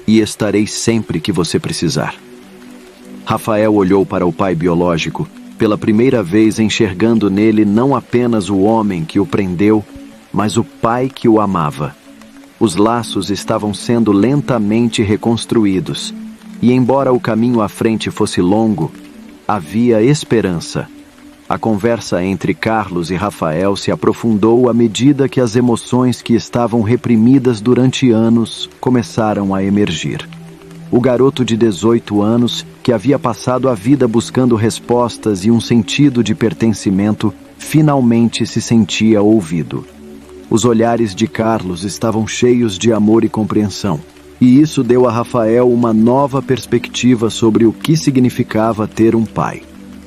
e estarei sempre que você precisar. Rafael olhou para o pai biológico, pela primeira vez enxergando nele não apenas o homem que o prendeu, mas o pai que o amava. Os laços estavam sendo lentamente reconstruídos, e embora o caminho à frente fosse longo, havia esperança. A conversa entre Carlos e Rafael se aprofundou à medida que as emoções que estavam reprimidas durante anos começaram a emergir. O garoto de 18 anos, que havia passado a vida buscando respostas e um sentido de pertencimento, finalmente se sentia ouvido. Os olhares de Carlos estavam cheios de amor e compreensão, e isso deu a Rafael uma nova perspectiva sobre o que significava ter um pai.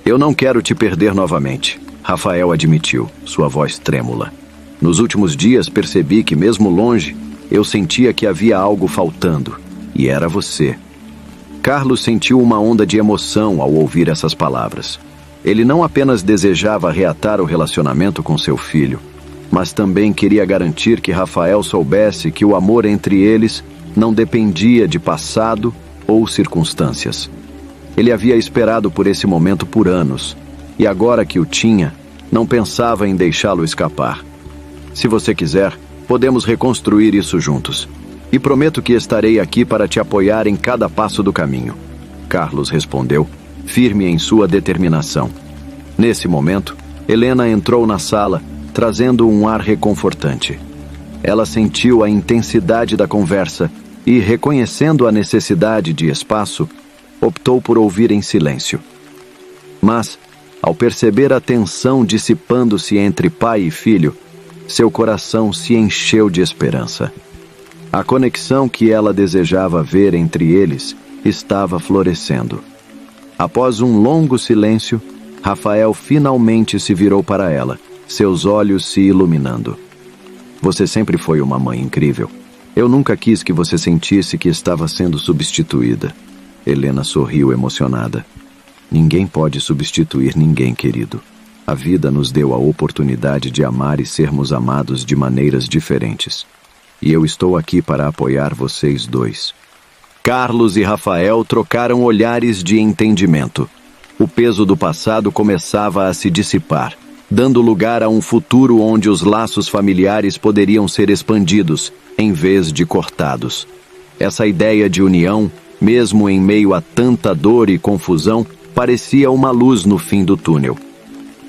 Eu não quero te perder novamente. Rafael admitiu, sua voz trêmula. Nos últimos dias percebi que, mesmo longe, eu sentia que havia algo faltando, e era você. Carlos sentiu uma onda de emoção ao ouvir essas palavras. Ele não apenas desejava reatar o relacionamento com seu filho, mas também queria garantir que Rafael soubesse que o amor entre eles não dependia de passado ou circunstâncias. Ele havia esperado por esse momento por anos, e agora que o tinha, não pensava em deixá-lo escapar. Se você quiser, podemos reconstruir isso juntos. E prometo que estarei aqui para te apoiar em cada passo do caminho. Carlos respondeu, firme em sua determinação. Nesse momento, Helena entrou na sala, trazendo um ar reconfortante. Ela sentiu a intensidade da conversa e, reconhecendo a necessidade de espaço, optou por ouvir em silêncio. Mas, ao perceber a tensão dissipando-se entre pai e filho, seu coração se encheu de esperança. A conexão que ela desejava ver entre eles estava florescendo. Após um longo silêncio, Rafael finalmente se virou para ela, seus olhos se iluminando. Você sempre foi uma mãe incrível. Eu nunca quis que você sentisse que estava sendo substituída. Helena sorriu emocionada. Ninguém pode substituir ninguém, querido. A vida nos deu a oportunidade de amar e sermos amados de maneiras diferentes. E eu estou aqui para apoiar vocês dois. Carlos e Rafael trocaram olhares de entendimento. O peso do passado começava a se dissipar, dando lugar a um futuro onde os laços familiares poderiam ser expandidos, em vez de cortados. Essa ideia de união, mesmo em meio a tanta dor e confusão, parecia uma luz no fim do túnel.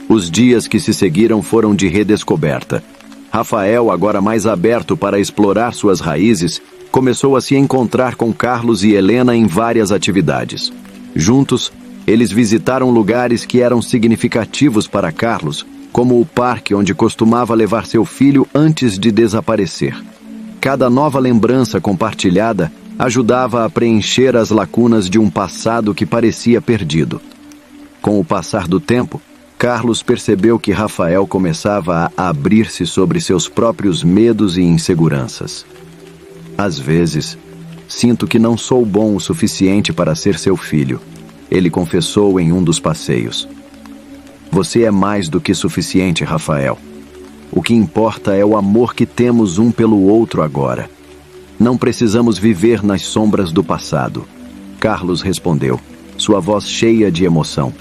Os dias que se seguiram foram de redescoberta. Rafael, agora mais aberto para explorar suas raízes, começou a se encontrar com Carlos e Helena em várias atividades. Juntos, eles visitaram lugares que eram significativos para Carlos, como o parque onde costumava levar seu filho antes de desaparecer. Cada nova lembrança compartilhada ajudava a preencher as lacunas de um passado que parecia perdido. Com o passar do tempo, Carlos percebeu que Rafael começava a abrir-se sobre seus próprios medos e inseguranças. Às vezes, sinto que não sou bom o suficiente para ser seu filho, ele confessou em um dos passeios. Você é mais do que suficiente, Rafael. O que importa é o amor que temos um pelo outro agora. Não precisamos viver nas sombras do passado. Carlos respondeu, sua voz cheia de emoção.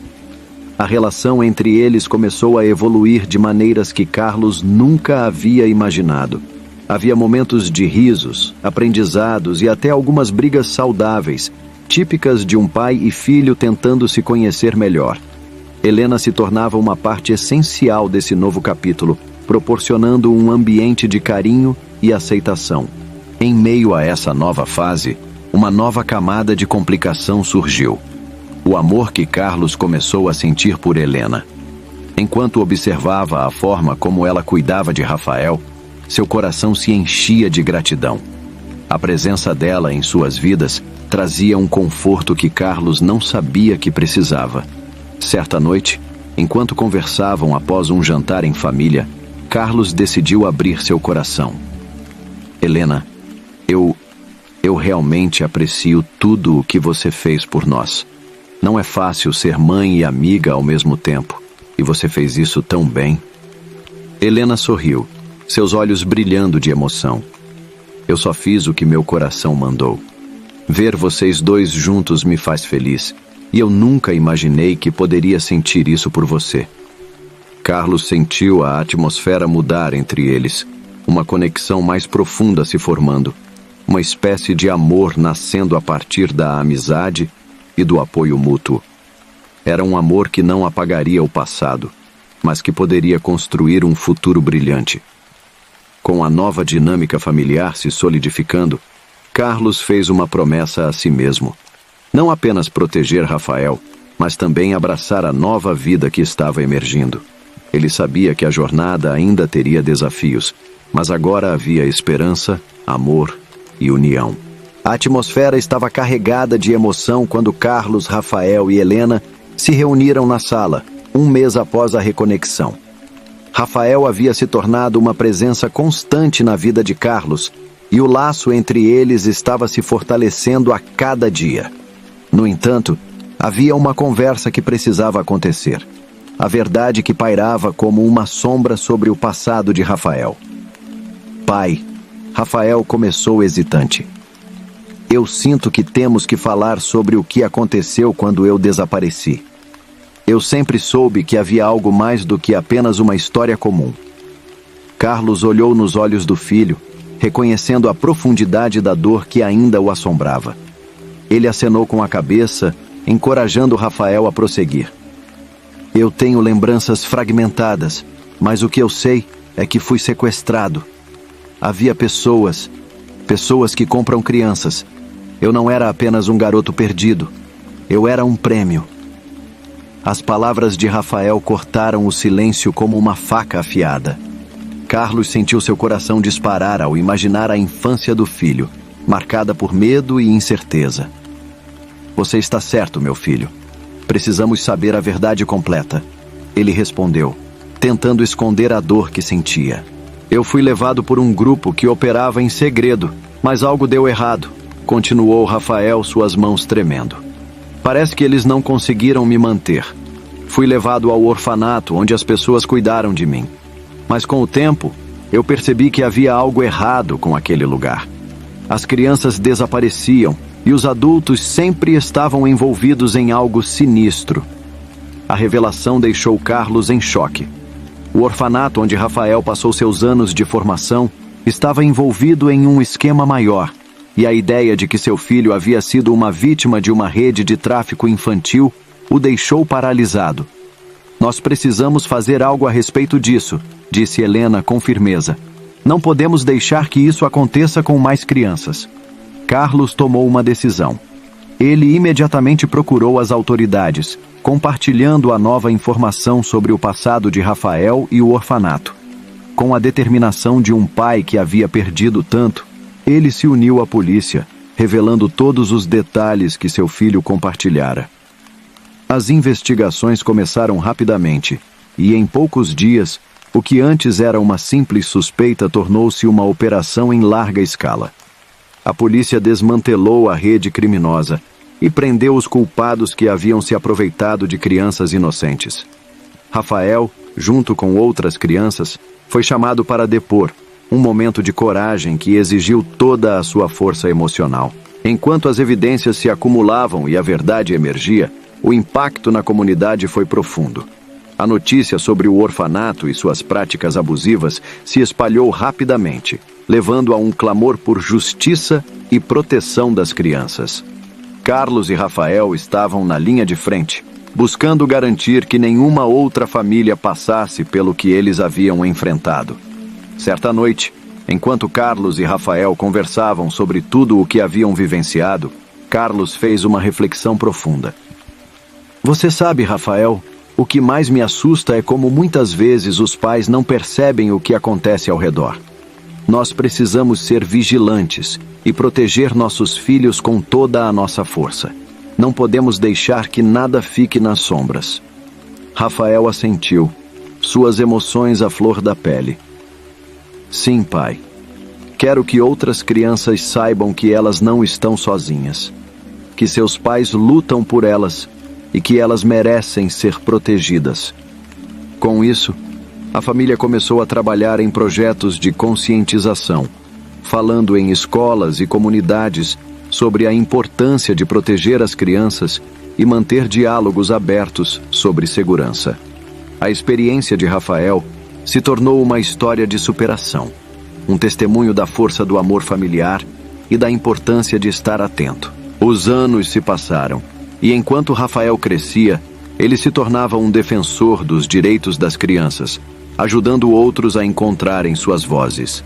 A relação entre eles começou a evoluir de maneiras que Carlos nunca havia imaginado. Havia momentos de risos, aprendizados e até algumas brigas saudáveis, típicas de um pai e filho tentando se conhecer melhor. Helena se tornava uma parte essencial desse novo capítulo, proporcionando um ambiente de carinho e aceitação. Em meio a essa nova fase, uma nova camada de complicação surgiu. O amor que Carlos começou a sentir por Helena. Enquanto observava a forma como ela cuidava de Rafael, seu coração se enchia de gratidão. A presença dela em suas vidas trazia um conforto que Carlos não sabia que precisava. Certa noite, enquanto conversavam após um jantar em família, Carlos decidiu abrir seu coração. Helena, eu realmente aprecio tudo o que você fez por nós. Não é fácil ser mãe e amiga ao mesmo tempo, e você fez isso tão bem. Helena sorriu, seus olhos brilhando de emoção. Eu só fiz o que meu coração mandou. Ver vocês dois juntos me faz feliz, e eu nunca imaginei que poderia sentir isso por você. Carlos sentiu a atmosfera mudar entre eles, uma conexão mais profunda se formando, uma espécie de amor nascendo a partir da amizade e do apoio mútuo. Era um amor que não apagaria o passado, mas que poderia construir um futuro brilhante. Com a nova dinâmica familiar se solidificando, Carlos fez uma promessa a si mesmo. Não apenas proteger Rafael, mas também abraçar a nova vida que estava emergindo. Ele sabia que a jornada ainda teria desafios, mas agora havia esperança, amor e união. A atmosfera estava carregada de emoção quando Carlos, Rafael e Helena se reuniram na sala, um mês após a reconexão. Rafael havia se tornado uma presença constante na vida de Carlos, e o laço entre eles estava se fortalecendo a cada dia. No entanto, havia uma conversa que precisava acontecer. A verdade que pairava como uma sombra sobre o passado de Rafael. Pai, Rafael começou hesitante. Eu sinto que temos que falar sobre o que aconteceu quando eu desapareci. Eu sempre soube que havia algo mais do que apenas uma história comum. Carlos olhou nos olhos do filho, reconhecendo a profundidade da dor que ainda o assombrava. Ele acenou com a cabeça, encorajando Rafael a prosseguir. Eu tenho lembranças fragmentadas, mas o que eu sei é que fui sequestrado. Havia pessoas que compram crianças. Eu não era apenas um garoto perdido. Eu era um prêmio. As palavras de Rafael cortaram o silêncio como uma faca afiada. Carlos sentiu seu coração disparar ao imaginar a infância do filho, marcada por medo e incerteza. Você está certo, meu filho. Precisamos saber a verdade completa. Ele respondeu, tentando esconder a dor que sentia. Eu fui levado por um grupo que operava em segredo, mas algo deu errado, continuou Rafael, suas mãos tremendo. Parece que eles não conseguiram me manter. Fui levado ao orfanato, onde as pessoas cuidaram de mim. Mas com o tempo, eu percebi que havia algo errado com aquele lugar. As crianças desapareciam e os adultos sempre estavam envolvidos em algo sinistro. A revelação deixou Carlos em choque. O orfanato onde Rafael passou seus anos de formação estava envolvido em um esquema maior, e a ideia de que seu filho havia sido uma vítima de uma rede de tráfico infantil o deixou paralisado. Nós precisamos fazer algo a respeito disso, disse Helena com firmeza. Não podemos deixar que isso aconteça com mais crianças. Carlos tomou uma decisão. Ele imediatamente procurou as autoridades, compartilhando a nova informação sobre o passado de Rafael e o orfanato. Com a determinação de um pai que havia perdido tanto, ele se uniu à polícia, revelando todos os detalhes que seu filho compartilhara. As investigações começaram rapidamente, e em poucos dias, o que antes era uma simples suspeita tornou-se uma operação em larga escala. A polícia desmantelou a rede criminosa e prendeu os culpados que haviam se aproveitado de crianças inocentes. Rafael, junto com outras crianças, foi chamado para depor, um momento de coragem que exigiu toda a sua força emocional. Enquanto as evidências se acumulavam e a verdade emergia, o impacto na comunidade foi profundo. A notícia sobre o orfanato e suas práticas abusivas se espalhou rapidamente, levando a um clamor por justiça e proteção das crianças. Carlos e Rafael estavam na linha de frente, buscando garantir que nenhuma outra família passasse pelo que eles haviam enfrentado. Certa noite, enquanto Carlos e Rafael conversavam sobre tudo o que haviam vivenciado, Carlos fez uma reflexão profunda. Você sabe, Rafael, o que mais me assusta é como muitas vezes os pais não percebem o que acontece ao redor. Nós precisamos ser vigilantes e proteger nossos filhos com toda a nossa força. Não podemos deixar que nada fique nas sombras. Rafael assentiu, suas emoções à flor da pele. Sim, pai. Quero que outras crianças saibam que elas não estão sozinhas, que seus pais lutam por elas e que elas merecem ser protegidas. Com isso, a família começou a trabalhar em projetos de conscientização, falando em escolas e comunidades sobre a importância de proteger as crianças e manter diálogos abertos sobre segurança. A experiência de Rafael se tornou uma história de superação, um testemunho da força do amor familiar e da importância de estar atento. Os anos se passaram, e enquanto Rafael crescia, ele se tornava um defensor dos direitos das crianças, ajudando outros a encontrarem suas vozes.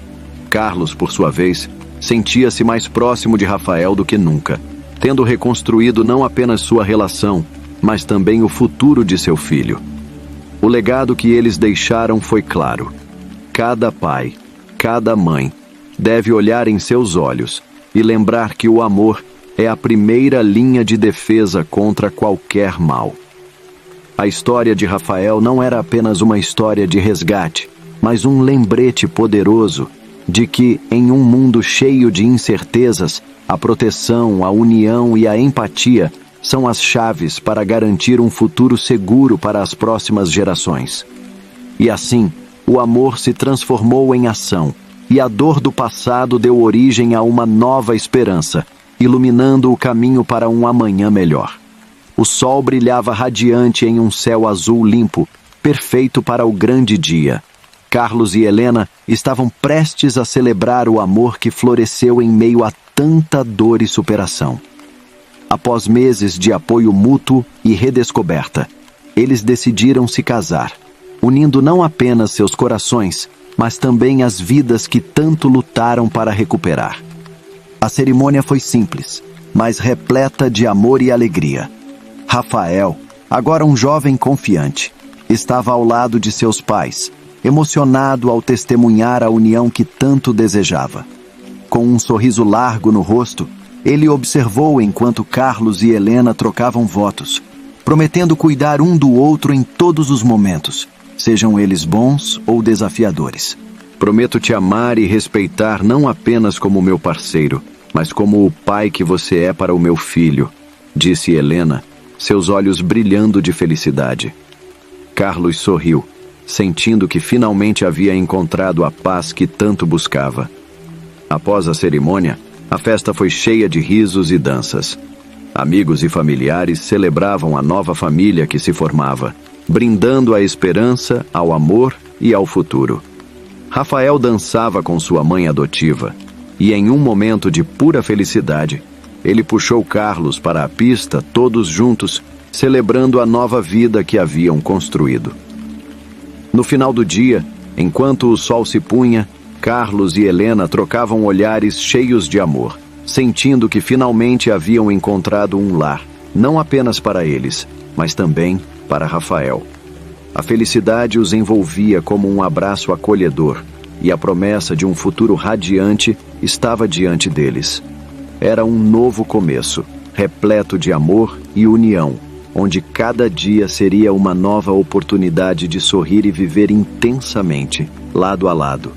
Carlos, por sua vez, sentia-se mais próximo de Rafael do que nunca, tendo reconstruído não apenas sua relação, mas também o futuro de seu filho. O legado que eles deixaram foi claro. Cada pai, cada mãe, deve olhar em seus olhos e lembrar que o amor é a primeira linha de defesa contra qualquer mal. A história de Rafael não era apenas uma história de resgate, mas um lembrete poderoso de que, em um mundo cheio de incertezas, a proteção, a união e a empatia são as chaves para garantir um futuro seguro para as próximas gerações. E assim, o amor se transformou em ação, e a dor do passado deu origem a uma nova esperança, iluminando o caminho para um amanhã melhor. O sol brilhava radiante em um céu azul limpo, perfeito para o grande dia. Carlos e Helena estavam prestes a celebrar o amor que floresceu em meio a tanta dor e superação. Após meses de apoio mútuo e redescoberta, eles decidiram se casar, unindo não apenas seus corações, mas também as vidas que tanto lutaram para recuperar. A cerimônia foi simples, mas repleta de amor e alegria. Rafael, agora um jovem confiante, estava ao lado de seus pais, emocionado ao testemunhar a união que tanto desejava. Com um sorriso largo no rosto, ele observou enquanto Carlos e Helena trocavam votos, prometendo cuidar um do outro em todos os momentos, sejam eles bons ou desafiadores. Prometo te amar e respeitar não apenas como meu parceiro, mas como o pai que você é para o meu filho, disse Helena, seus olhos brilhando de felicidade. Carlos sorriu, sentindo que finalmente havia encontrado a paz que tanto buscava. Após a cerimônia, a festa foi cheia de risos e danças. Amigos e familiares celebravam a nova família que se formava, brindando a esperança, ao amor e ao futuro. Rafael dançava com sua mãe adotiva, e em um momento de pura felicidade, ele puxou Carlos para a pista, todos juntos, celebrando a nova vida que haviam construído. No final do dia, enquanto o sol se punha, Carlos e Helena trocavam olhares cheios de amor, sentindo que finalmente haviam encontrado um lar, não apenas para eles, mas também para Rafael. A felicidade os envolvia como um abraço acolhedor, e a promessa de um futuro radiante estava diante deles. Era um novo começo, repleto de amor e união, onde cada dia seria uma nova oportunidade de sorrir e viver intensamente, lado a lado.